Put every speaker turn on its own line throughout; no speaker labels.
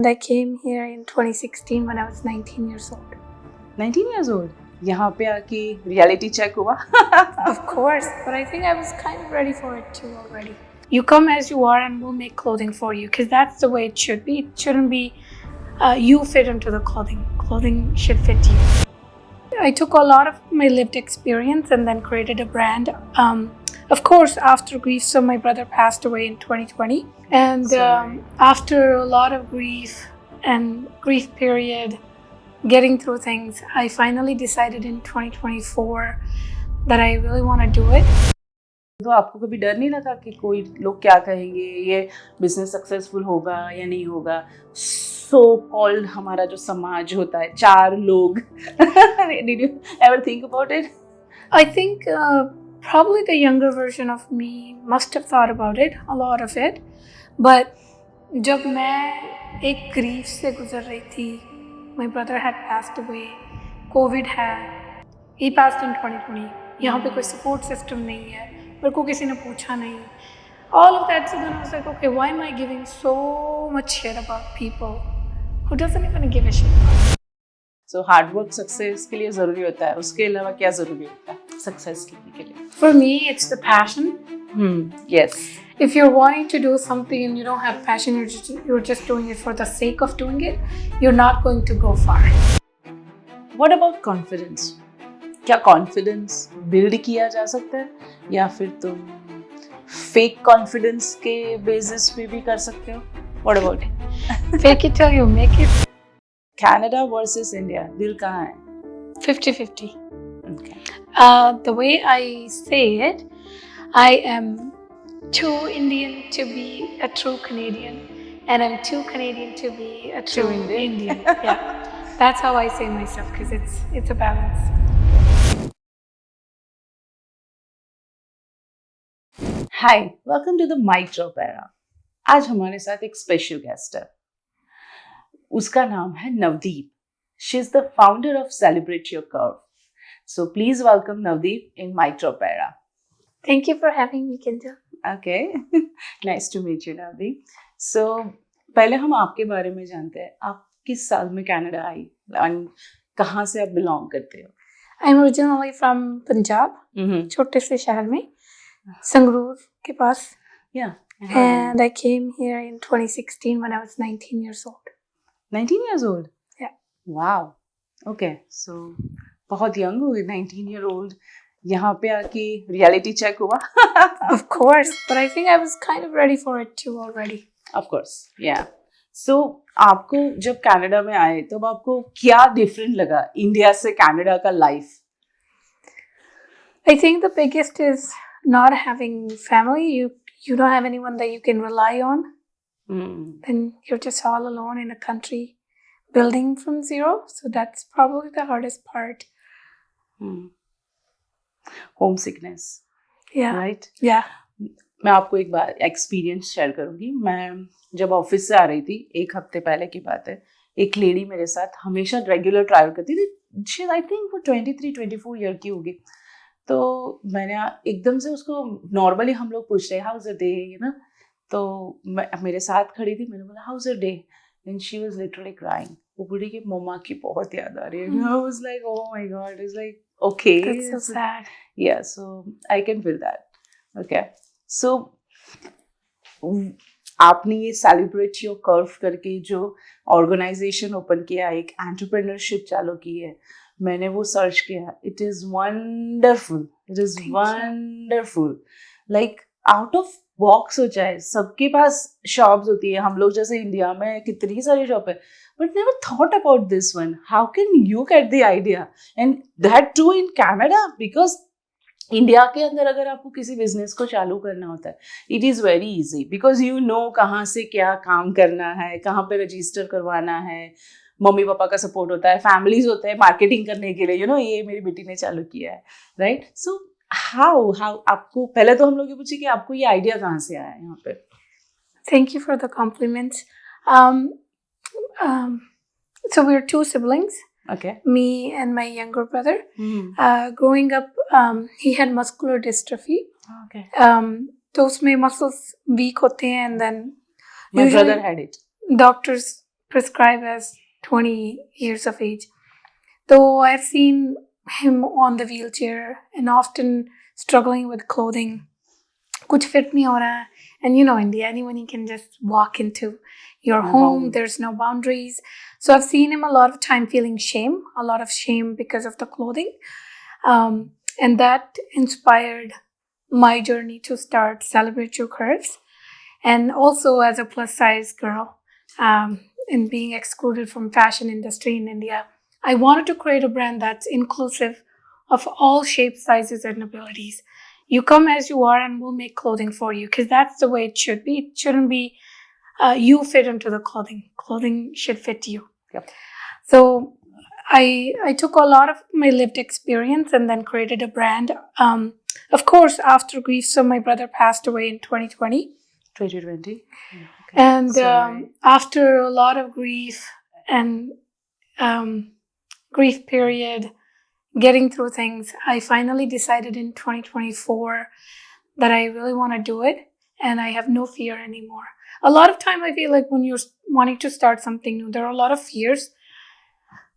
I came here in 2016 when I was 19 years old.
19 years old? यहाँ पे आके reality check हुआ?
Of course, but I think I was kind of ready for it too already. You come as you are and we'll make clothing for you, because that's the way it should be. It shouldn't be you fit into the clothing. Clothing should fit you. I took a lot of my lived experience and then created a brand. Of course, after grief, so my brother passed away in 2020. And after a lot of grief and grief period, getting through things, I finally decided in 2024 that I really want to do it.
तो आपको कभी डर नहीं लगा कि कोई लोग क्या कहेंगे, ये बिजनेस सक्सेसफुल होगा या नहीं होगा? सो कॉल्ड हमारा जो समाज होता है, चार लोग. Did you ever think about it?
I think probably the younger version of me must have thought about it, a lot of it. But जब मैं एक grief से गुजर रही थी, my brother had passed away, COVID had, he passed in 2020. यहाँ पे कोई support system नहीं है, मेरे को किसी ने पूछा नहीं. All of that, so then I was like, okay, why am I giving so much shit about people who doesn't even give a shit?
So hard work success के लिए ज़रूरी होता है. उसके अलावा क्या ज़रूरी होता है success के लिए?
For me, it's the passion.
Yes.
If you're wanting to do something and you don't have passion, you're just doing it for the sake of doing it, you're not going to go far.
What about confidence? क्या confidence build किया जा सकता है या फिर तुम fake confidence के basis पे भी कर सकते हो? What about it?
Fake it till you make it.
Canada versus India, दिल कहाँ है?
50-50.
Okay.
The way I say it, I am too Indian to be a true Canadian, and I'm too Canadian to be a true Indian. Yeah, that's how I say myself, because it's a balance.
Hi, welcome to the Mic Drop Era. आज हमारे साथ एक special guest है. उसका नाम है Navdeep. She is the founder of Celebrate Your Curve. So please welcome Navdeep in Mic Drop Era.
Thank you for having me, Kinja.
Okay, nice to meet you, Navdeep. So पहले हम आपके बारे में जानते हैं. आप किस साल में कनाडा आई और कहाँ से आप बिलोंग करते हो?
I'm originally from Punjab, छोटे से शहर में, संगरूर के पास.
Yeah.
And I came here in 2016 when I was 19 years old.
19 years old?
Yeah.
Wow. Okay. So बहुत young हो गई, 19-year-old. यहाँ पे आके reality check हुआ?
Of course, but I think I was kind of ready for it too already.
Of course, yeah. So आपको जब Canada में आए तब आपको क्या different लगा इंडिया से कनाडा का life?
I think the biggest is not having family. You don't have anyone that you can rely on. Then you're just all alone in a country building from zero. So that's probably the hardest part.
Homesickness.
Yeah.
Right?
Yeah.
मैं आपको एक बार experience share करूँगी. मैं जब office से आ रही थी, एक हफ्ते पहले की बात है, एक लेडी मेरे साथ हमेशा रेगुलर ट्रैवल करती थी. शी आई थिंक वो 23-24 ईयर की होगी. तो मैंने एकदम से उसको नॉर्मली हम लोग पूछ रहे how's a day, you know, तो मेरे साथ खड़ी थी. मैंने बोला how's a day, and she was literally crying. वो बूढ़ी की मम्मा की बहुत याद आ रही है. I was like oh my God. It's like okay,
That's so sad.
Yeah, so I can feel that. Okay, so आपने ये सेलिब्रेट योर कर्व करके जो ऑर्गेनाइजेशन ओपन किया, एक एंटरप्रेन्योरशिप चालू की है, मैंने वो सर्च किया. It is wonderful. It is wonderful. Like out of box हो जाए. सबके पास शॉप्स होती है, हम लोग जैसे इंडिया में कितनी सारी शॉप है, but never thought about this one. How can you get the idea? And that too in Canada, because India के अंदर अगर आपको किसी बिजनेस को चालू करना होता है, it is very easy, because you know कहाँ से क्या काम करना है, कहाँ पे रजिस्टर करवाना है, मम्मी पापा का सपोर्ट होता है, फैमिलीज होते हैं मार्केटिंग करने के लिए, यू नो, ये मेरी बेटी ने चालू किया है, राइट? सो हाउ आपको, पहले तो हम लोग ये पूछे कि आपको ये आइडिया कहाँ से आया यहाँ पे?
Thank you for the compliments. So we're two siblings.
Okay.
Me and my younger brother. Growing up, he had muscular dystrophy.
Okay.
तो उसमें muscles weak होते हैं, and then
My brother had it.
doctors prescribed as 20 years of age. Though I've seen him on the wheelchair and often struggling with clothing. कुछ fit नहीं हो रहा है. And you know, India, anyone can just walk into your home. There's no boundaries. So I've seen him a lot of time feeling shame, a lot of shame because of the clothing. And that inspired my journey to start Celebrate Your Curves. And also as a plus size girl, and being excluded from fashion industry in India, I wanted to create a brand that's inclusive of all shapes, sizes, and abilities. You come as you are and we'll make clothing for you, because that's the way it should be. It shouldn't be you fit into the clothing. Clothing should fit you.
Yep.
So I took a lot of my lived experience and then created a brand. Of course, after grief, so my brother passed away in 2020.
2020. Okay.
And after a lot of grief and grief period, getting through things, I finally decided in 2024 that I really want to do it, and I have no fear anymore. A lot of time I feel like when you're wanting to start something new, there are a lot of fears.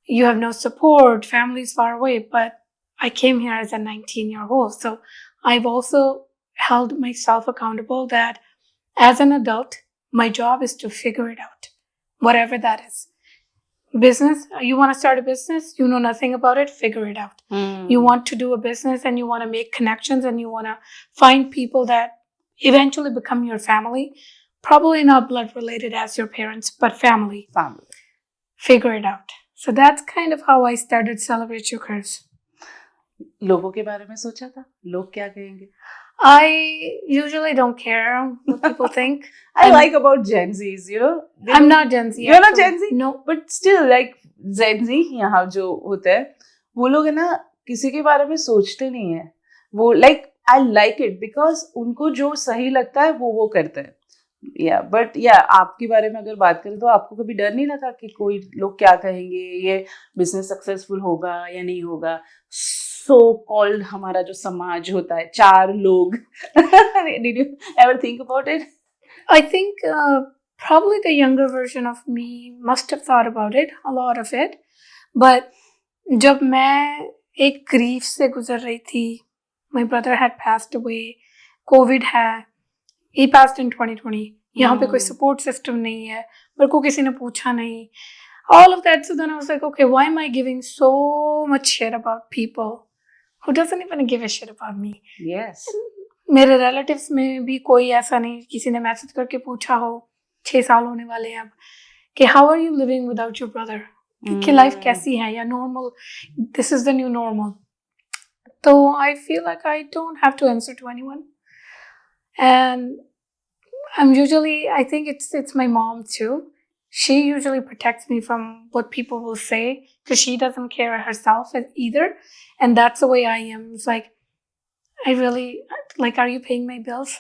You have no support, family's far away, but I came here as a 19-year-old. So I've also held myself accountable that as an adult, my job is to figure it out, whatever that is. Business, you want to start a business, you know nothing about it, figure it out. You want to do a business and you want to make connections and you want to find people that eventually become your family. Probably not blood related as your parents, but family. Figure it out. So that's kind of how I started Celebrate Your Curves.
लोगों के बारे में सोचा था? लोग क्या कहेंगे?
I usually don't care what people think.
I like about Gen Zs, you know.
I'm not Gen Z.
You're not Gen Z?
No.
But still, like Gen Z यहाँ जो होता है, वो लोग है ना किसी के बारे में सोचते नहीं है. वो like I like it because उनको जो सही लगता है वो करते हैं. Yeah, but yeah, आपके बारे में अगर बात करें तो आपको कभी डर नहीं लगा कि कोई लोग क्या कहेंगे, ये बिजनेस सक्सेसफुल होगा या नहीं होगा? So called हमारा जो समाज होता है, चार लोग. Did you ever think about it?
I think probably the younger version of me must have thought about it, a lot of it. But जब मैं एक grief से गुजर रही थी, my brother had passed away, COVID है, he passed in 2020. यहाँ पे कोई support system नहीं है, मेरे को किसी ने पूछा नहीं. All of that, so then I was like, okay, why am I giving so much shit about people who doesn't even give a shit about me?
Yes.
मेरे relatives में भी कोई ऐसा नहीं, किसी ने मैसेज करके पूछा हो, 6 साल होने वाले हैं अब, कि how are you living without your brother? कि life कैसी है या normal, this is the new normal. So I feel like I don't have to answer to anyone. And I'm usually, I think it's my mom too. She usually protects me from what people will say because she doesn't care herself either. And that's the way I am. It's like, I really, like, are you paying my bills?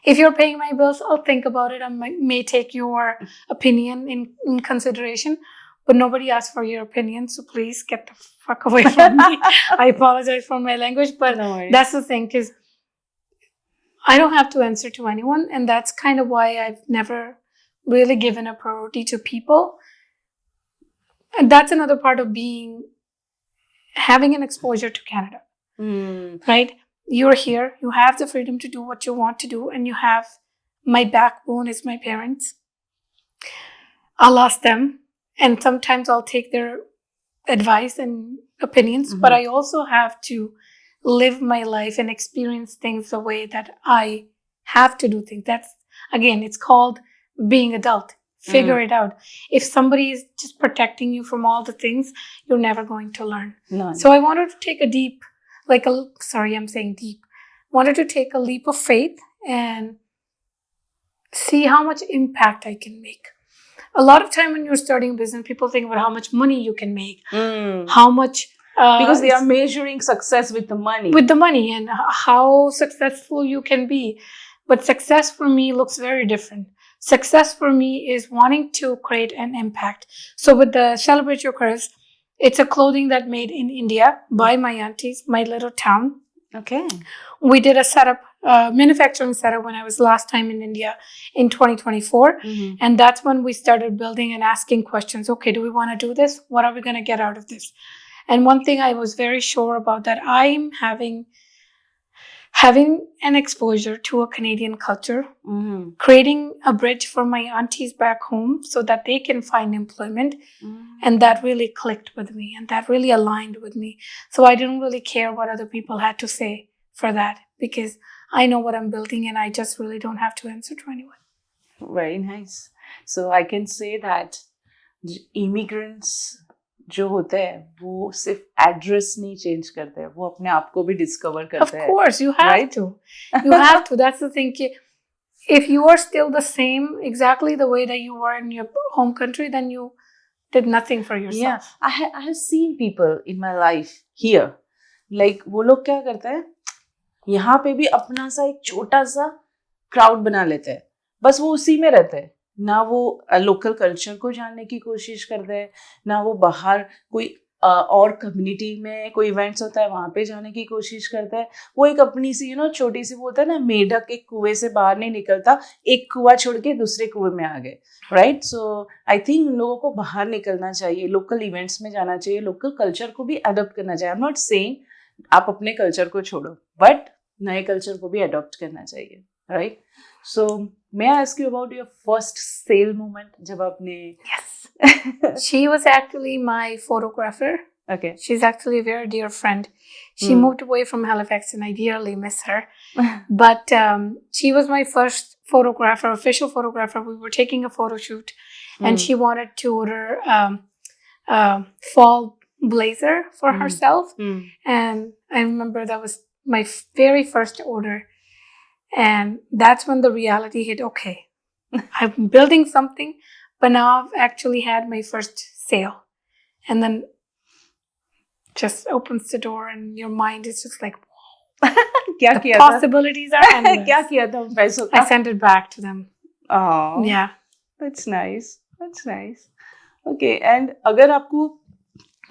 If you're paying my bills, I'll think about it. I may take your opinion in consideration, but nobody asked for your opinion. So please get the fuck away from me. I apologize for my language, but no, that's the thing, because I don't have to answer to anyone. And that's kind of why I've never really given a priority to people. And that's another part of having an exposure to Canada, right? You're here, you have the freedom to do what you want to do, and you have, my backbone is my parents. I'll ask them, and sometimes I'll take their advice and opinions, but I also have to live my life and experience things the way that I have to do things. That's, again, it's called being adult. Figure it out. If somebody is just protecting you from all the things, you're never going to learn.
No.
So I wanted to take wanted to take a leap of faith and see how much impact I can make. A lot of time when you're starting a business, people think about how much money you can make, how much...
because they are measuring success with the money. With
the money and how successful you can be. But success for me looks very different. Success for me is wanting to create an impact. So with the Celebrate Your Curves, it's a clothing that made in India by my aunties, my little town.
Okay.
We did a setup manufacturing setup when I was last time in India in 2024. And that's when we started building and asking questions. Okay, do we want to do this? What are we going to get out of this? And one thing I was very sure about, that I'm having an exposure to a Canadian culture, creating a bridge for my aunties back home so that they can find employment. And that really clicked with me, and that really aligned with me. So I didn't really care what other people had to say for that, because I know what I'm building and I just really don't have to answer to anyone.
Very nice. So I can say that immigrants जो होते हैं वो सिर्फ address नहीं change करते हैं, वो अपने आप को भी डिस्कवर करते हैं.
Of course, you have
right?
to. You have to. That's the thing. If you are still the same, exactly the way that you were in your home country, then you did nothing for yourself.
Yeah, I have seen people in my life here. Like वो लोग क्या करते हैं, यहाँ पे भी अपना सा एक छोटा सा क्राउड बना लेते हैं, बस वो उसी में रहते हैं. ना वो लोकल कल्चर को जानने की कोशिश करते हैं, ना वो बाहर कोई और कम्युनिटी में कोई इवेंट्स होता है वहाँ पे जाने की कोशिश करता है. वो एक अपनी सी छोटी सी, वो होता है ना, मेढक एक कुएं से बाहर नहीं निकलता, एक कुआं छोड़ के दूसरे कुएं में आ गए. राइट. सो आई थिंक उन लोगों को बाहर निकलना चाहिए, लोकल इवेंट्स में जाना चाहिए, लोकल कल्चर को भी अडॉप्ट करना चाहिए. आई एम नॉट सेइंग आप अपने कल्चर को छोड़ो, बट नए कल्चर को भी अडॉप्ट करना चाहिए. Right. So, may I ask you about your first sale moment? जब आपने...
Yes. She was actually my photographer.
Okay.
She's actually a very dear friend. She moved away from Halifax and I dearly miss her. But she was my first photographer, official photographer. We were taking a photo shoot and she wanted to order a fall blazer for herself. And I remember that was my very first order. And that's when the reality hit. Okay, I'm building something, but now I've actually had my first sale. And then just opens the door and your mind is just like,
क्या
the possibilities are endless.
क्या किया था पैसों का?
I sent it back to them.
Oh,
yeah.
That's nice. That's nice. Okay, and अगर आपको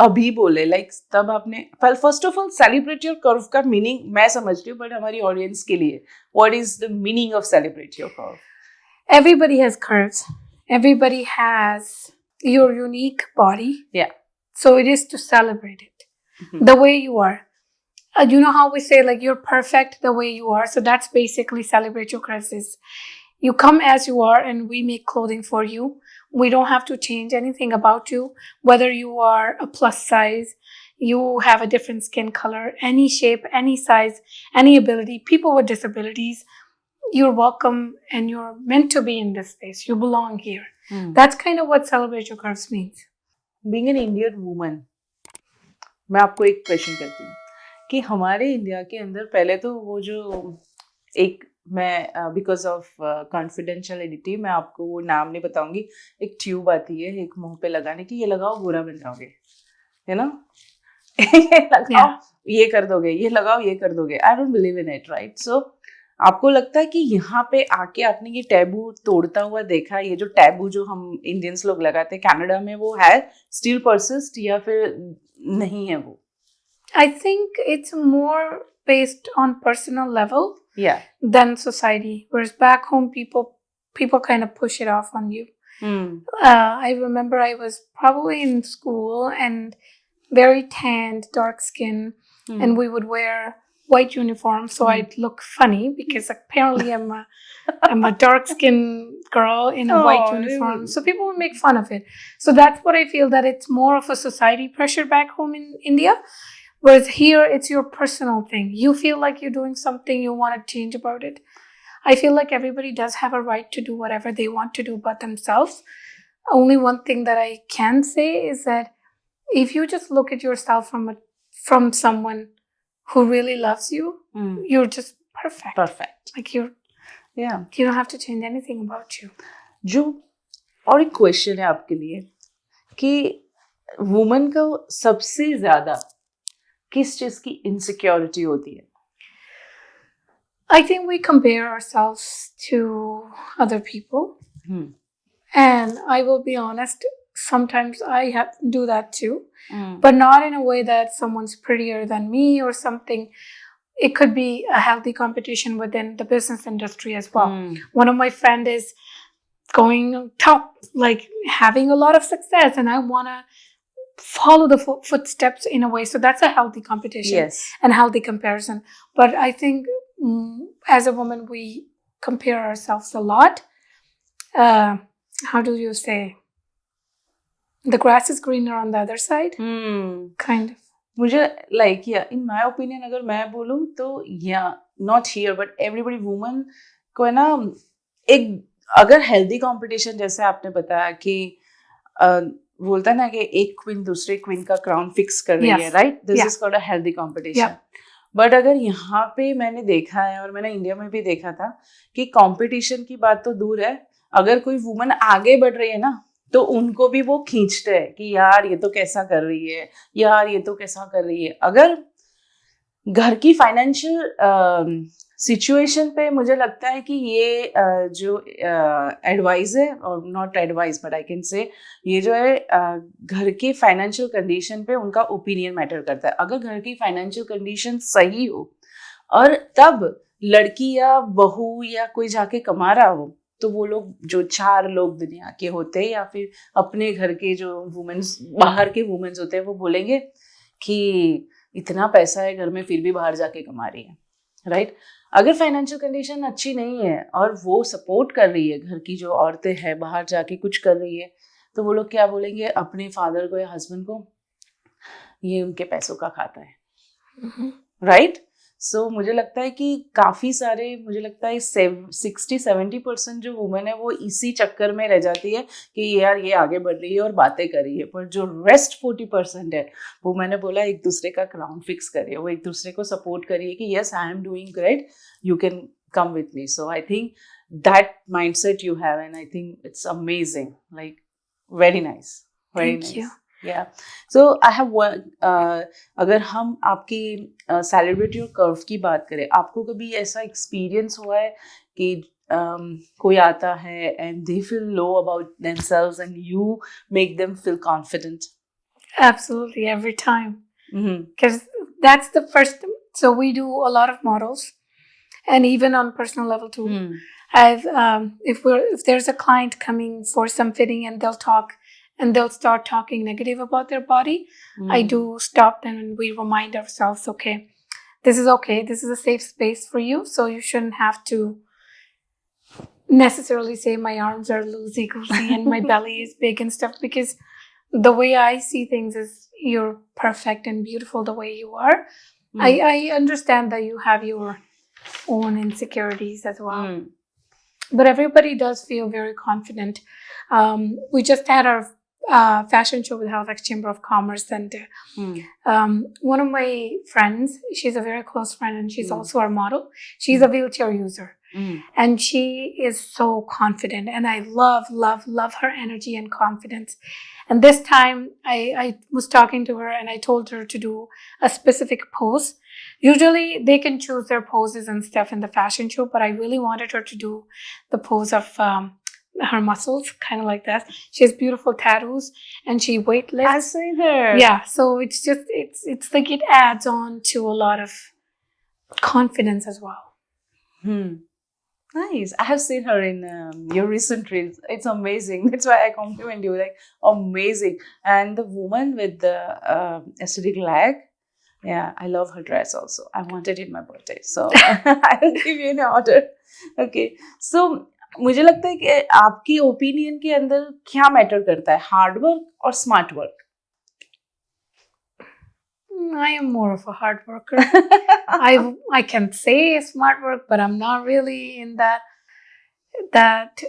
अभी बोले, लाइक तब आपने, first of all celebrate your curve का मीनिंग मैं समझती हूँ, बट हमारी ऑडियंस के लिए what is the meaning of celebrate your curve?
Everybody has curves. Everybody has your unique body.
Yeah.
So it is to celebrate it the way you are. You know how we say like you're perfect the way you are. So that's basically celebrate your curves. Is you come as you are and we make clothing for you. We don't have to change anything about you, whether you are a plus size, you have a different skin color, any shape, any size, any ability, people with disabilities, you're welcome and you're meant to be in this space. You belong here. That's kind of what Celebrate Your Curves means.
Being an Indian woman, मैं आपको एक question करती हूँ कि हमारे India के अंदर पहले तो वो जो एक, मैं बिकॉज ऑफ कॉन्फिडेंशियलिटी मैं आपको वो नाम नहीं बताऊंगी, एक ट्यूब आती है एक मुंह पे लगाने की, ये लगाओ गोरा बन जाओगे, है ना? ये लगाओ ये कर दोगे, ये लगाओ ये कर दोगे. I don't believe in it. Right. So आपको लगता है कि यहाँ पे आके आपने ये टैबू तोड़ता हुआ देखा, ये जो टैबू जो हम इंडियंस लोग लगाते हैं कनाडा में, वो है स्टिल परसिस्ट या फिर नहीं है वो?
I think it's more based on personal level.
Yeah.
Than society. Whereas back home, people kind of push it off on you. I remember I was probably in school and very tanned, dark skin, and we would wear white uniforms, so I'd look funny because apparently I'm a dark skinned girl in a white uniform. So people would make fun of it. So that's what I feel, that it's more of a society pressure back home in India. Whereas here, it's your personal thing. You feel like you're doing something, you want to change about it. I feel like everybody does have a right to do whatever they want to do but themselves. Only one thing that I can say is that if you just look at yourself from someone who really loves you, you're just perfect.
Perfect.
Like you don't have to change anything about you.
जो और एक question है आपके लिए कि woman को सबसे ज्यादा किस चीज की इनसिक्योरिटी होती है?
I think we compare ourselves to other people. And I will be honest, sometimes I do that too. But not in a way that someone's prettier than me or something. it could be a healthy competition within the business industry as well.
Hmm.
One of my friend is going top, like having a lot of success, and I want to follow the footsteps in a way. So that's a healthy competition
Yes.
and healthy comparison. But I think as a woman, we compare ourselves a lot. How do you say? The grass is greener on the other side. Kind of.
मुझे like yeah, in my opinion अगर मैं बोलूँ तो yeah, not here but everybody woman को है ना एक अगर healthy competition जैसे आपने बताया कि बोलता है ना कि एक क्वीन दूसरे क्वीन का क्राउन फिक्स कर रही है, right? This is called a healthy competition. But अगर यहाँ पे मैंने देखा है और मैंने इंडिया में भी देखा था कि कंपटीशन की बात तो दूर है, अगर कोई वुमन आगे बढ़ रही है ना तो उनको भी वो खींचते हैं कि यार ये तो कैसा कर रही है, यार ये तो कैसा कर रही है. अगर घर की फाइनेंशियल सिचुएशन पे मुझे लगता है कि ये जो एडवाइस है, और not advice but I can say, ये जो है घर के फाइनेंशियल कंडीशन पे उनका ओपिनियन मैटर करता है. अगर घर की फाइनेंशियल कंडीशन सही हो और तब लड़की या बहू या कोई जाके कमा रहा हो तो वो लोग जो 4 लोग दुनिया के होते हैं या फिर अपने घर के जो वुमेन्स, बाहर के वुमेन्स होते हैं, वो बोलेंगे कि इतना पैसा है घर में फिर भी बाहर जाके कमा रही है, राइट? अगर फाइनेंशियल कंडीशन अच्छी नहीं है और वो सपोर्ट कर रही है, घर की जो औरतें हैं बाहर जाके कुछ कर रही है, तो वो लोग क्या बोलेंगे अपने फादर को या हस्बैंड को, ये उनके पैसों का खाता है, राइट? सो मुझे लगता है कि काफ़ी सारे, मुझे लगता है 60-70% जो वुमेन है वो इसी चक्कर में रह जाती है कि यार ये आगे बढ़ रही है और बातें कर रही है, पर जो रेस्ट 40% है वो मैंने बोला एक दूसरे का क्राउन फिक्स कर रही है, वो एक दूसरे को सपोर्ट कर रही है कि yes I am doing great, you can come with me. So I think that mind set you have and I think it's amazing, like very nice, very nice. Yeah. So I have one. अगर हम आपकी celebrate your curve की बात करें, आपको कभी ऐसा experience हुआ है कि कोई आता है and they feel low about themselves and you make them feel confident?
Absolutely, every time. Because that's the first. So we do a lot of models, and even on personal level too. I've if there's a client coming for some fitting and they'll talk. And they'll start talking negative about their body. I do stop them and we remind ourselves, okay, this is a safe space for you, so you shouldn't have to necessarily say my arms are loosey-goosey and my belly is big and stuff, because the way I see things is you're perfect and beautiful the way you are. I understand that you have your own insecurities as well. But everybody does feel very confident. We just had our fashion show with Halifax Chamber of Commerce, and one of my friends, she's a very close friend and she's also our model. She's a wheelchair user and she is so confident, and I love her energy and confidence. And this time I was talking to her and I told her to do a specific pose. Usually they can choose their poses and stuff in the fashion show, but I really wanted her to do the pose of her muscles, kind of like that. She has beautiful tattoos and she weightlifts.
I see that.
Yeah, so it's just it's like it adds on to a lot of confidence as well.
Nice. I have seen her in your recent reels. It's amazing. That's why I compliment you. Like amazing. And the woman with the aesthetic leg, yeah, I love her dress also. I want it in my birthday, so I'll give you an order. Okay. So मुझे लगता है कि आपकी opinion के अंदर क्या matter करता है, हार्ड वर्क और smart work?
I am more of a hard worker. I can say smart work, but I'm not really in that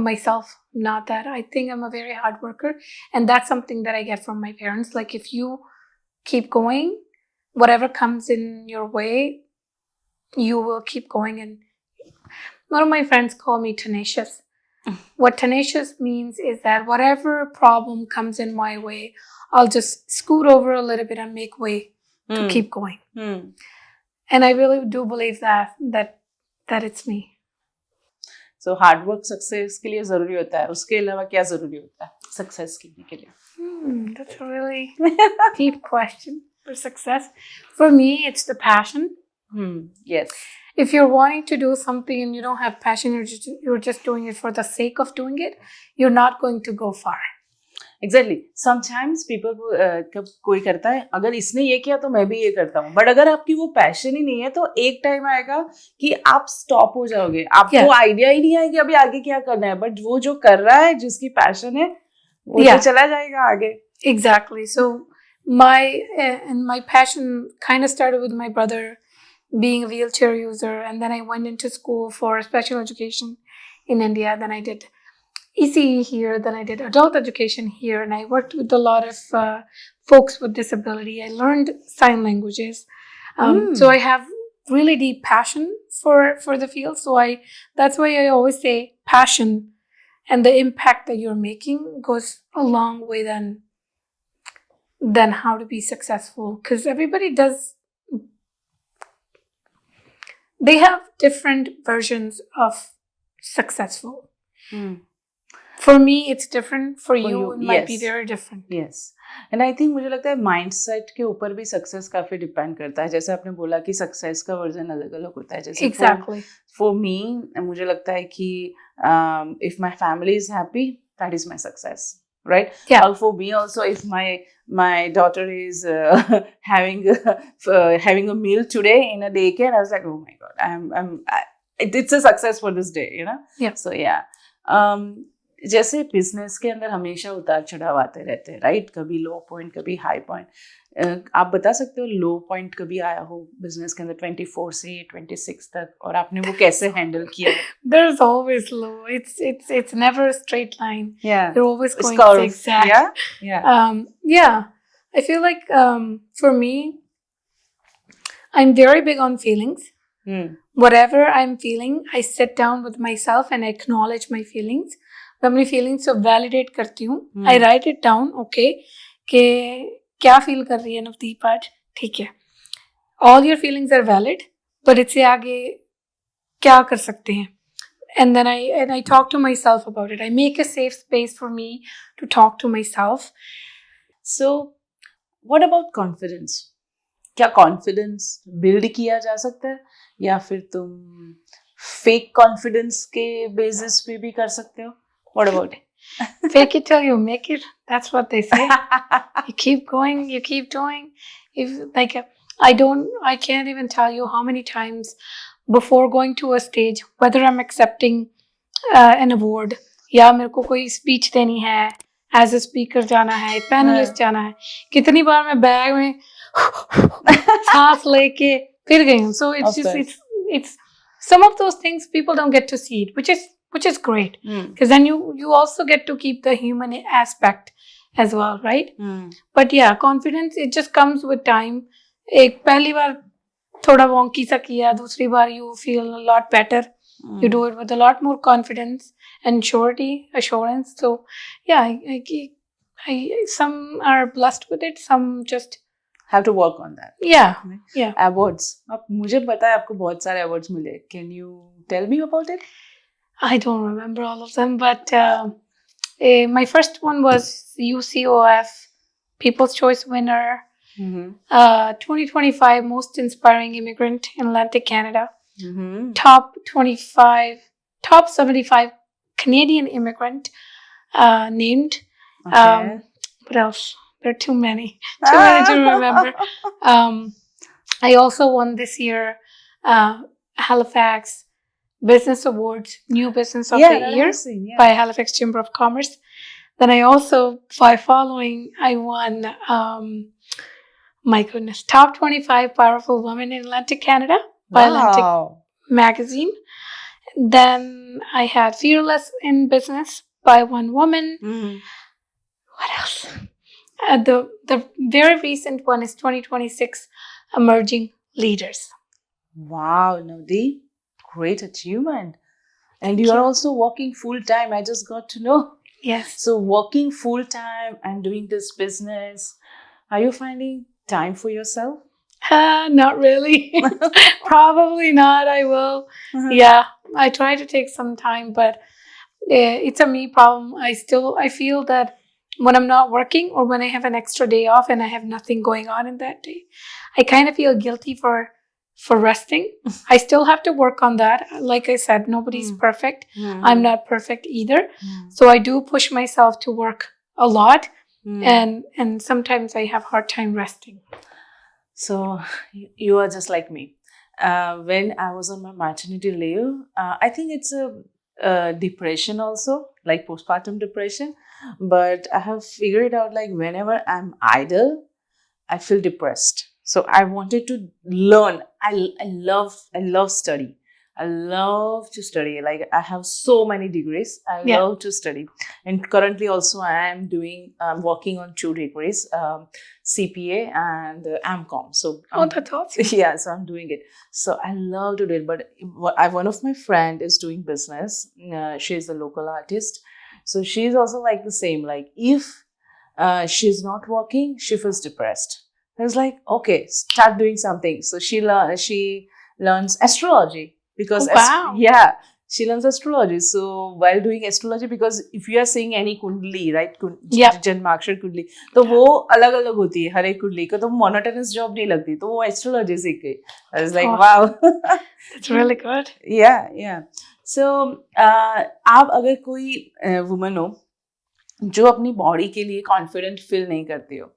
myself. Not that. I think I'm a very hard worker, and that's something that I get from my parents. Like if you keep going, whatever comes in your way, you will keep going. And one of my friends call me tenacious. What tenacious means is that whatever problem comes in my way, I'll just scoot over a little bit and make way to keep going. And I really do believe that it's me.
So hard work success के लिए जरूरी होता है, उसके अलावा क्या जरूरी होता है सक्सेस के लिए?
That's a really deep question. for success. For me, it's the passion.
Yes.
If you're wanting to do something and you don't have passion, you're just doing it for the sake of doing it, you're not going to go far.
Exactly sometimes people कब कोई करता है अगर इसने ये किया तो मैं भी ये करता हूँ, बट अगर आपकी वो पैशन ही नहीं है तो एक टाइम आएगा कि आप स्टॉप हो जाओगे, आपको आइडिया ही नहीं आएगी अभी आगे क्या करना है, बट वो जो कर रहा है जिसकी पैशन है वो तो चला जाएगा आगे.
Exactly. So my passion kind of started with my brother being a wheelchair user, and then I went into school for special education in India. Then I did ECE here, then I did adult education here, and I worked with a lot of folks with disability. I learned sign languages. So I have really deep passion for the field. So that's why I always say passion and the impact that you're making goes a long way than how to be successful. Because everybody they have different versions of successful. For me, it's different. For you, it might be very different.
Yes. And I think मुझे लगता है mindset के ऊपर भी success काफी depend करता है. जैसे आपने बोला कि सक्सेस का वर्जन अलग अलग होता है. जैसे
Exactly.
For me, मुझे लगता है कि if my family is happy, that is my success, right?
Yeah.
Or for me also, if my daughter is having a meal today in a daycare, I was like, oh my god, it's a success for this day, you know?
Yeah.
So yeah. जैसे business के अंदर हमेशा उतार चढ़ाव आते रहते हैं, right? कभी लो पॉइंट, कभी हाई पॉइंट. आप बता सकते हो लो पॉइंट कभी आया हो बिजनेस के अंदर 24 से 26 तक, और आपने वो कैसे हैंडल किया?
There's always low. It's never a straight line.
Yeah.
You're always going zigzag.
Yeah. Yeah.
Yeah. I feel like for me, I'm very big on feelings. Whatever I'm feeling, I sit down with myself and I acknowledge my feelings. मैं अपनी feelings को validate करती हूँ. आई right it down. Okay, कि क्या feel कर रही है नवदीप आज, ठीक है, all your feelings are valid, but इससे आगे क्या कर सकते हैं. And then I talk to myself about it. I make a safe space for me to talk to myself.
So, what about confidence? क्या कॉन्फिडेंस बिल्ड किया जा सकता है, या फिर तुम फेक कॉन्फिडेंस के बेसिस पे भी कर सकते हो? What about it?
Fake it till you make it. That's what they say. You keep going, you keep doing. If like I can't even tell you how many times before going to a stage, whether I'm accepting an award या मेरे को कोई speech देनी है, as a speaker जाना है, panelist जाना है, कितनी बार मैं बैग में सांस लेके फिर गई हूँ. So it's some of those things people don't get to see it, which is great, because then you also get to keep the human aspect as well, right? But yeah, confidence, it just comes with time. एक पहली बार थोड़ा wonky सा किया, दूसरी बार you feel a lot better. You do it with a lot more confidence and assurance. So yeah, some are blessed with it, some just
have to work on that.
Yeah.
Awards. अब मुझे पता है आपको बहुत सारे awards मिले. Can you tell me about it?
I don't remember all of them, but my first one was UCOF People's Choice winner, 2025 Most Inspiring Immigrant in Atlantic Canada, top 75 Canadian immigrant named.
Okay.
What else? There are too many to remember. I also won this year Halifax Business Awards, New Business of the Year by Halifax Chamber of Commerce. Then I also, by following, I won, my goodness, top 25 powerful women in Atlantic Canada by Atlantic Magazine. Then I had Fearless in Business by one woman. What else? The very recent one is 2026 Emerging Leaders.
Wow, Navdeep. Great achievement. And you are also working full time. I just got to know.
Yes.
So working full time and doing this business, are you finding time for yourself?
Not really. Probably not. I will. Yeah, I try to take some time, but it's a me problem. I feel that when I'm not working or when I have an extra day off and I have nothing going on in that day, I kind of feel guilty for resting. I still have to work on that. Like I said, nobody's perfect. I'm not perfect either. So I do push myself to work a lot, and sometimes I have hard time resting.
So you are just like me. When I was on my maternity leave, I think it's a depression also, like postpartum depression. But I have figured out like whenever I'm idle, I feel depressed. So I wanted to learn. I love study. I love to study. Like I have so many degrees. I
Yeah.
love to study. And currently also I'm working on 2 degrees, CPA and AMCOM. So
That's awesome.
yeah, so I'm doing it. So I love to do it. But one of my friend is doing business. She's a local artist. So she's also like the same. Like if she's not working, she feels depressed. I was like, okay, start doing something. So she learns astrology because
Wow.
yeah, she learns astrology. So while doing astrology, because if you are seeing any kundli, right,
Yeah.
जन्माक्षर कुंडली, तो वो अलग अलग होती है हर एक कुंडली को, तो मोनोटोनस जॉब नहीं लगती, तो वो एस्ट्रोलॉजी सीख गई. I was like,
Oh.
wow.
It's really good.
Yeah. So आप अगर कोई वुमन हो जो अपनी बॉडी के लिए कॉन्फिडेंट फील नहीं करती हो,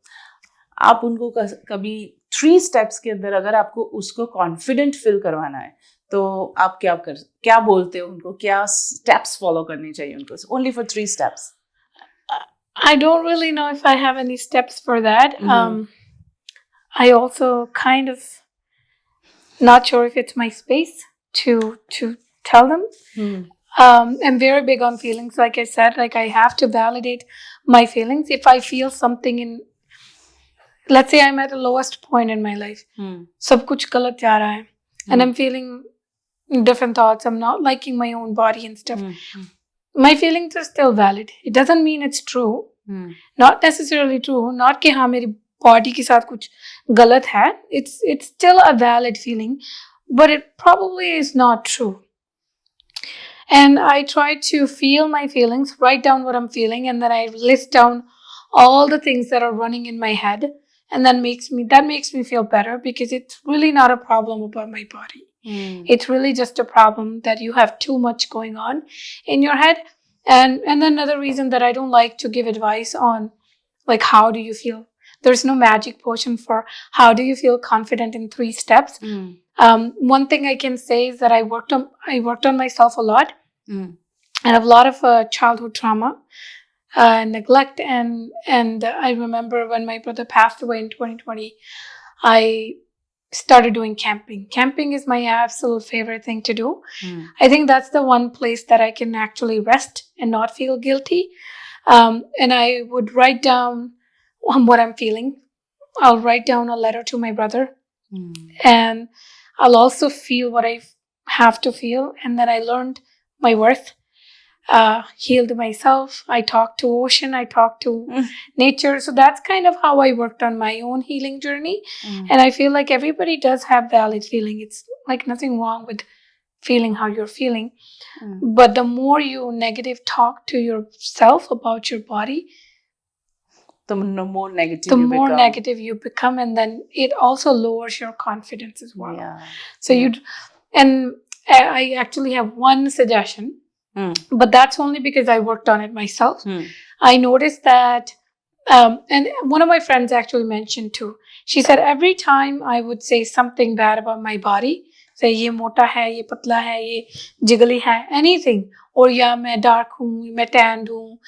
आप उनको कभी 3 स्टेप्स के अंदर अगर आपको उसको कॉन्फिडेंट फील करवाना है, तो आप क्या बोलते हो उनको, क्या स्टेप्स फॉलो करने चाहिए उनको? Only for 3 steps.
I don't really know if I have any steps for that. I also kind of not sure if it's my space to tell them. I'm very big on feelings. Like I said, like I have to validate my feelings. If I feel something let's say I'm at the lowest point in my life, सब कुछ गलत जा रहा है, and I'm feeling different thoughts. I'm not liking my own body and stuff. My feelings are still valid. It doesn't mean it's true. Not necessarily true. Not कि हाँ मेरी body के साथ कुछ गलत है. It's still a valid feeling, but it probably is not true. And I try to feel my feelings, write down what I'm feeling, and then I list down all the things that are running in my head, and that makes me feel better, because it's really not a problem about my body. It's really just a problem that you have too much going on in your head. And another reason that I don't like to give advice on, like, how do you feel? There's no magic potion for how do you feel confident in 3 steps. One thing I can say is that I worked on myself a lot. I have a lot of childhood trauma, neglect, and I remember when my brother passed away in 2020, I started doing camping. Camping is my absolute favorite thing to do. I think that's the one place that I can actually rest and not feel guilty. And I would write down what I'm feeling. I'll write down a letter to my brother, and I'll also feel what I have to feel. And then I learned my worth, healed myself. I talked to ocean, I talked to nature. So that's kind of how I worked on my own healing journey. And I feel like everybody does have valid feeling. It's like nothing wrong with feeling how you're feeling. But the more you negative talk to yourself about your body,
the more negative
you become, and then it also lowers your confidence as well.
Yeah.
So I actually have one suggestion, but that's only because I worked on it myself. I noticed that, and one of my friends actually mentioned too. She said every time I would say something bad about my body, say ये मोटा है, ये पतला है, ये जिगली है, anything, or या मैं dark हूँ, मैं tanned हूँ,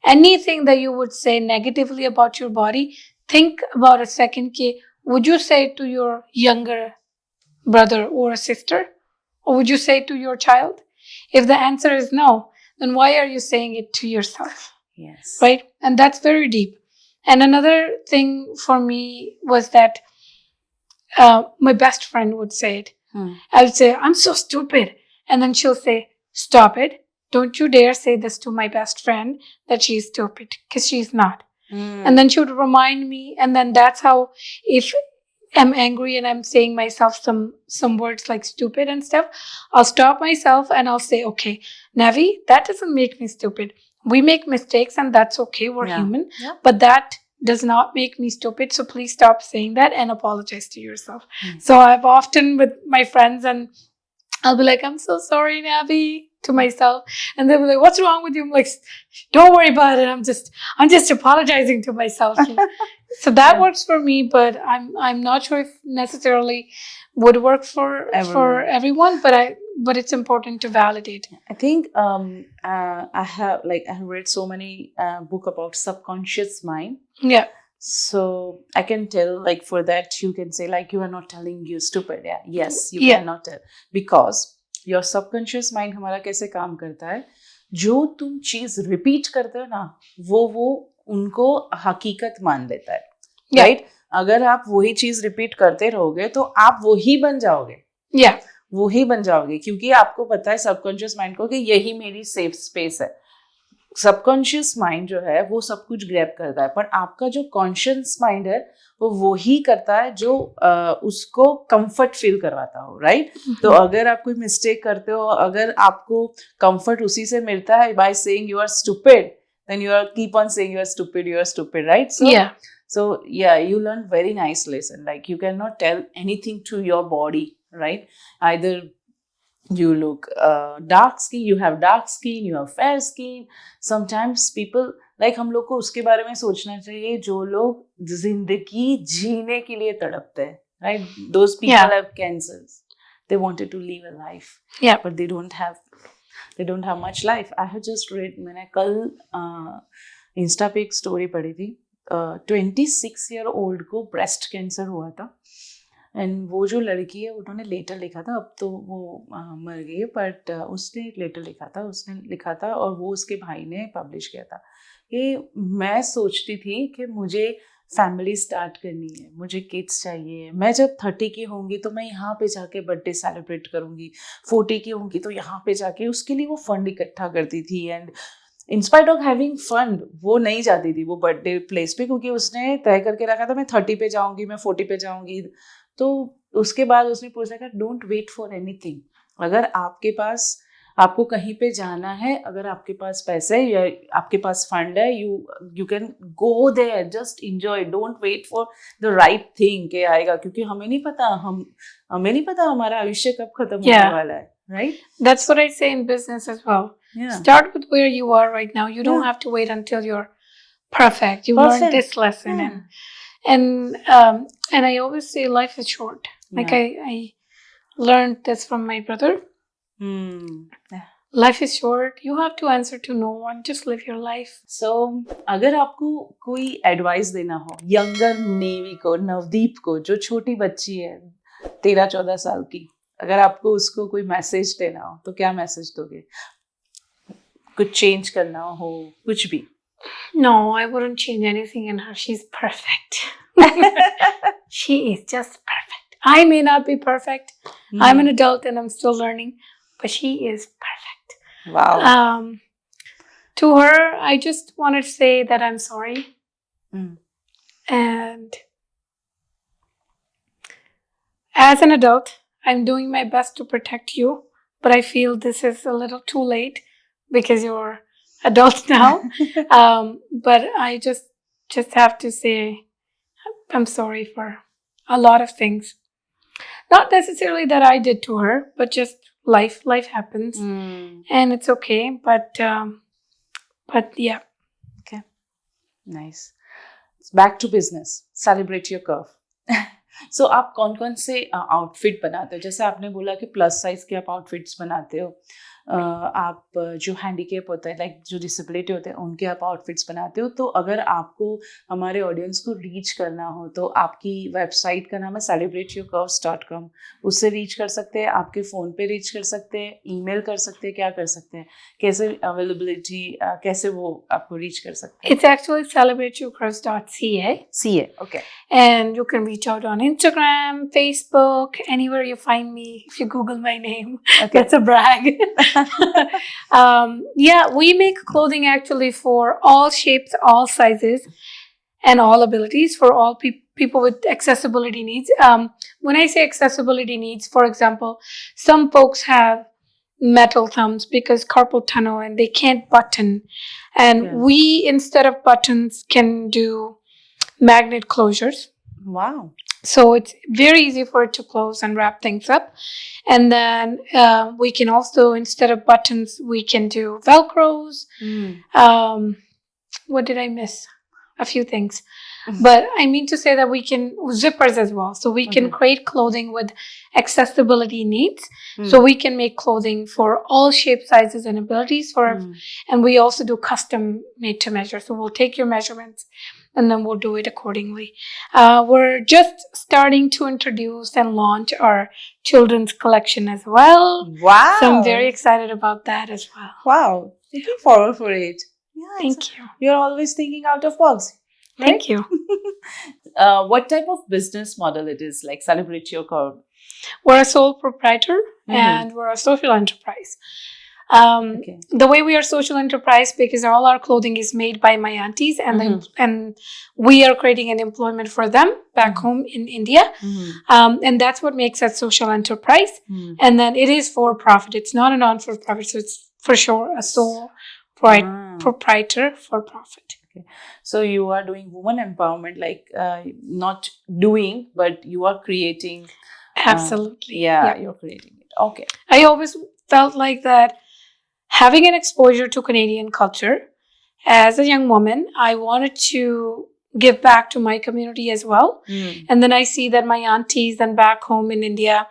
anything that you would say negatively about your body, think about a second कि would you say it to your younger brother or a sister, or would you say it to your child? If the answer is no, then why are you saying it to yourself?
Yes.
Right? And that's very deep. And another thing for me was that my best friend would say it. I would say, I'm so stupid. And then she'll say, stop it. Don't you dare say this to my best friend that she's stupid, because she's not. And then she would remind me. And then that's how, if I'm angry and I'm saying myself some words like stupid and stuff, I'll stop myself and I'll say, okay, Navi, that doesn't make me stupid. We make mistakes, and that's okay. We're
Yeah.
human.
Yeah.
But that does not make me stupid. So please stop saying that and apologize to yourself.
Hmm.
So I've often with my friends, and I'll be like, I'm so sorry, Nabi, to myself. And they'll be like, what's wrong with you? I'm like, don't worry about it. I'm just apologizing to myself. So that
Yeah.
works for me, but I'm not sure if necessarily would work for everyone, but it's important to validate.
I think I have read so many book about subconscious mind.
Yeah.
So I can tell, like, for that you can say, like, you are not telling you stupid. Yeah. Yes, you
Yeah.
cannot tell, because your subconscious mind हमारा कैसे काम करता है, जो तुम चीज repeat करते हो ना, वो उनको हकीकत मान लेता है.
Yeah.
राइट? अगर आप वही चीज रिपीट करते रहोगे तो आप वही बन जाओगे.
Yeah.
वही बन जाओगे, क्योंकि आपको पता है सबकॉन्शियस माइंड को कि यही मेरी सेफ स्पेस है. सबकॉन्शियस माइंड जो है वो सब कुछ ग्रैब करता है, पर आपका जो कॉन्शियस माइंड है वो ही करता है जो उसको कंफर्ट फील करवाता हो. राइट? तो अगर आप कोई मिस्टेक करते हो, अगर आपको कंफर्ट उसी से मिलता है by saying you are stupid, then you are keep on saying you are stupid. Right? So yeah, you learn very nice lesson. Like, you cannot tell anything to your body, right? Either you look dark skin, you have dark skin, you have fair skin. Sometimes people, like, हम लोग को उसके बारे में सोचना चाहिए जो लोग जिंदगी जीने के लिए तड़पते हैं. Right? Those people have cancers. They wanted to live a life.
Yeah.
But they don't have much life. I have just read, मैंने कल इंस्टा पे एक स्टोरी पढ़ी थी. 26-year-old को ब्रेस्ट कैंसर हुआ था, एंड वो जो लड़की है उन्होंने लेटर लिखा था. अब तो वो मर गई है, बट उसने एक लेटर लिखा था और वो उसके भाई ने पब्लिश किया था कि मैं सोचती थी कि मुझे फैमिली स्टार्ट करनी है, मुझे किड्स चाहिए, मैं जब 30 की होंगी तो मैं यहाँ पे जाके बर्थडे सेलिब्रेट करूँगी, 40 की होंगी तो यहाँ पे जाके, उसके लिए वो फंड इकट्ठा करती थी. And in spite of having fund वो नहीं जाती थी वो बर्थडे प्लेस पे, क्योंकि उसने तय करके रखा था मैं 30 पे जाऊंगी, मैं 40 पे जाऊंगी. तो उसके बाद उसने पूछा कि डोंट वेट फॉर एनीथिंग. अगर आपको कहीं पे जाना है, अगर आपके पास पैसे या आपके पास फंड है, you can go there, just enjoy. Don't wait for the right thing के आएगा, क्योंकि हमें नहीं पता हमारा आयुष्य कब खत्म होने वाला है. Right?
That's what I say in business as well.
Yeah.
Start with where you are right now. You don't have to wait until you're perfect. You learn this lesson, and I always say life is short. Like I learned this from my brother. Life is short. You have to answer to no one. Just live your life.
So, अगर आपको कोई advice देना हो younger navy को, नवदीप को, जो छोटी बच्ची है 13-14 साल की, अगर आपको उसको कोई मैसेज देना हो तो क्या मैसेज दोगे? कुछ चेंज करना हो, कुछ भी?
No, I wouldn't change anything in her. She's perfect. She is just perfect. I may not be perfect. I'm an adult and I'm still learning, but she is perfect.
Wow.
To her, I just wanted to say that I'm sorry. And as an adult, I'm doing my best to protect you, but I feel this is a little too late because you're adult now. But I just have to say I'm sorry for a lot of things. Not necessarily that I did to her, but just life happens, and it's okay. But yeah.
Okay, nice. Back to business. Celebrate your curve. So, आप कौन कौन से outfit बनाते हो? जैसे आपने बोला कि प्लस साइज के आप आउटफिट्स बनाते हो, आप जो हैंडीकेप होता है, लाइक जो डिसेबिलिटी होते हैं, उनके आप आउटफिट्स बनाते हो. तो अगर आपको हमारे ऑडियंस को रीच करना हो तो आपकी वेबसाइट का नाम है celebrateyourcurves.com. उससे रीच कर सकते हैं, आपके फ़ोन पे रीच कर सकते हैं, ईमेल कर सकते हैं, क्या कर सकते हैं, कैसे अवेलेबिलिटी, कैसे वो आपको रीच कर सकते हैं?
It's actually celebrateyourcurves.ca.
CA, okay.
And you can reach out on Instagram, Facebook, anywhere you find me. If you Google my name, that's a brag. Yeah, we make clothing actually for all shapes, all sizes, and all abilities, for all people with accessibility needs. When I say accessibility needs, for example, some folks have metal thumbs because carpal tunnel and they can't button. And
Yeah.
we, instead of buttons, can do magnet closures.
Wow.
So it's very easy for it to close and wrap things up. And then we can also, instead of buttons, we can do Velcros. What did I miss? A few things. But I mean to say that we can zippers as well. So we can
Okay.
create clothing with accessibility needs. So we can make clothing for all shapes, sizes, and abilities. And we also do custom made to measure. So we'll take your measurements and then we'll do it accordingly. We're just starting to introduce and launch our children's collection as well.
Wow.
So I'm very excited about that as well.
Wow. Looking forward for it. Yeah.
Thank you.
You're always thinking out of box. Right?
Thank you.
What type of business model it is? Like Celebrate Your Curve.
We're a sole proprietor and we're a social enterprise. The way we are social enterprise because all our clothing is made by my aunties and we are creating an employment for them back home in India. And that's what makes us social enterprise. And then it is for profit. It's not a non-for-profit. So it's for sure a sole proprietor for profit.
Okay. So you are doing woman empowerment, like not doing, but you are creating.
Absolutely.
You're creating it. Okay.
I always felt like that having an exposure to Canadian culture as a young woman, I wanted to give back to my community as well. And then I see that my aunties and back home in India,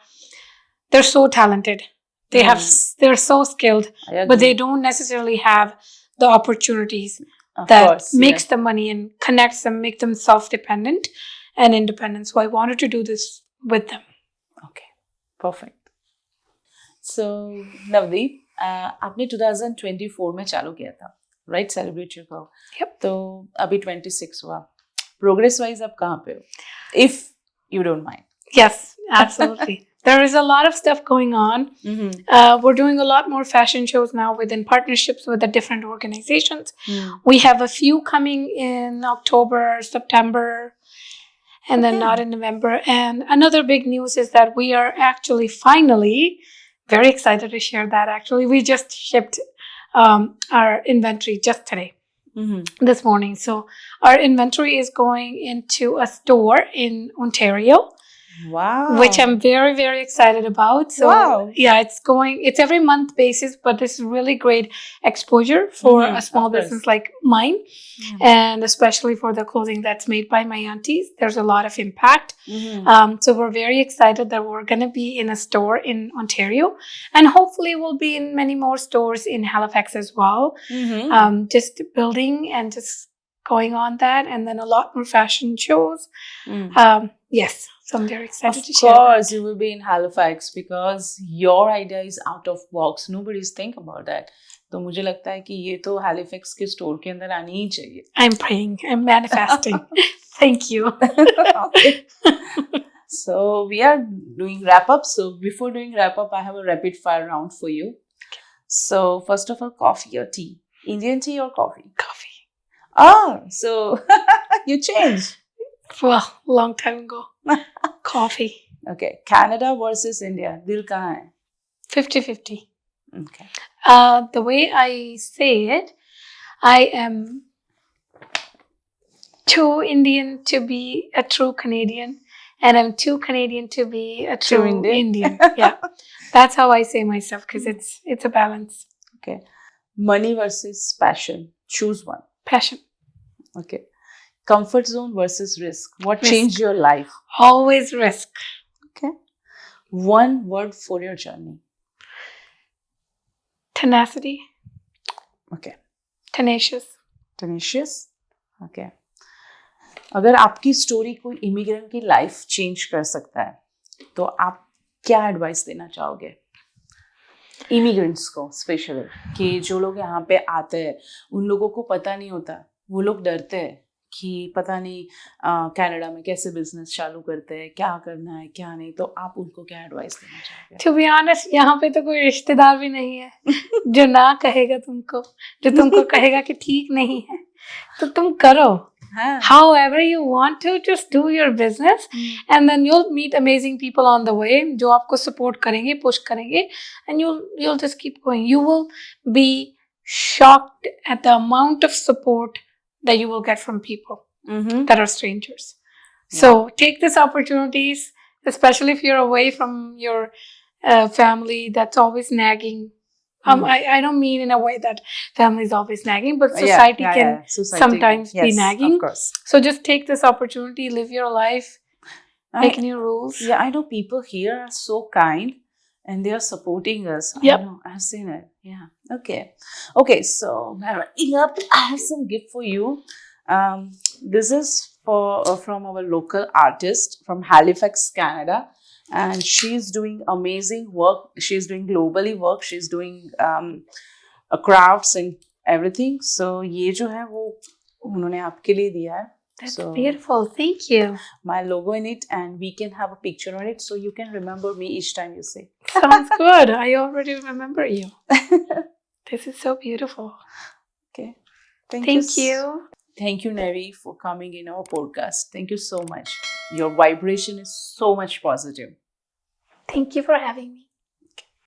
they're so talented. They're so skilled, but they don't necessarily have the opportunities that makes them money and connects them, make them self-dependent and independent. So I wanted to do this with them.
Okay, perfect. So Navdeep, आपने 2024 में चालू किया था, right? Celebrate Your Curve.
Yep.
तो अभी 26 हुआ. Progress wise आप कहाँ पे हो? If you don't mind.
Yes, absolutely. There is a lot of stuff going on. We're doing a lot more fashion shows now within partnerships with the different organizations. We have a few coming in October, September, and then not in November. And another big news is that we are actually finally very excited to share that. Actually, we just shipped our inventory just today, this morning. So our inventory is going into a store in Ontario.
Wow.
Which I'm very, very excited about. So yeah, it's every month basis, but this is really great exposure for a small business like mine. And especially for the clothing that's made by my aunties. There's a lot of impact. So we're very excited that we're going to be in a store in Ontario. And hopefully we'll be in many more stores in Halifax as well. Just building and just going on that. And then a lot more fashion shows. Yes. So I'm very excited to share.
Of course, you will be in Halifax because your idea is out of box. Nobody's think about that. तो मुझे लगता है कि ये तो Halifax के store के अंदर आनी ही चाहिए.
I'm praying. I'm manifesting. Thank you.
Okay. So we are doing wrap up. So before doing wrap up, I have a rapid fire round for you. Okay. So first of all, coffee or tea? Indian tea or coffee?
Coffee.
Oh, so you changed.
Well, long time ago. Coffee.
Okay. Canada versus India. Dil kahan hai?
50-50.
Okay.
The way I say it, I am too Indian to be a true Canadian, and I'm too Canadian to be a true Indian. Yeah. That's how I say myself because it's a balance.
Okay. Money versus passion. Choose one.
Passion.
Okay. Comfort zone versus risk. What changed your life?
Always risk.
Okay. One word for your journey.
Tenacity.
Okay.
Tenacious.
Tenacious. Okay. अगर आपकी story कोई immigrant की life change कर सकता है तो आप क्या एडवाइस देना चाहोगे इमिग्रेंट्स को स्पेशली कि जो लोग यहाँ पे आते हैं उन लोगों को पता नहीं होता वो लोग डरते हैं कि पता नहीं कनाडा में कैसे बिजनेस चालू करते हैं क्या करना है क्या नहीं तो आप उनको क्या एडवाइस देना चाहोगे
टू बी ऑनेस्ट यहाँ पे तो कोई रिश्तेदार भी नहीं है जो ना कहेगा तुमको जो तुमको कहेगा कि ठीक नहीं है तो तुम करो
हाँ.
However you want to, just do your business, and then you'll meet amazing people on the way जो आपको support करेंगे, push करेंगे, and you'll just keep going. You will be shocked at the amount of support that you will get from people
Mm-hmm.
that are strangers. So take these opportunities, especially if you're away from your family that's always nagging. I don't mean in a way that family is always nagging, but society can
Society,
sometimes be
yes,
nagging.
of course.
So just take this opportunity, live your life, make new rules.
Yeah, I know people here are so kind and they are supporting us.
Yep.
I know, I've seen it. Yeah. Okay, so wrapping up, I have some gift for you. This is from our local artist from Halifax, Canada. And she's doing amazing work. She's doing globally work. She's doing crafts and everything. So ये जो है वो उन्होंने आपके लिए दिया है.
That's
So,
beautiful. Thank you.
My logo in it, and we can have a picture on it so you can remember me each time you say.
Sounds good. I already remember you. This is so beautiful.
Okay.
Thank you.
Thank you, Nevi, for coming in our podcast. Thank you so much. Your vibration is so much positive.
Thank you for having me.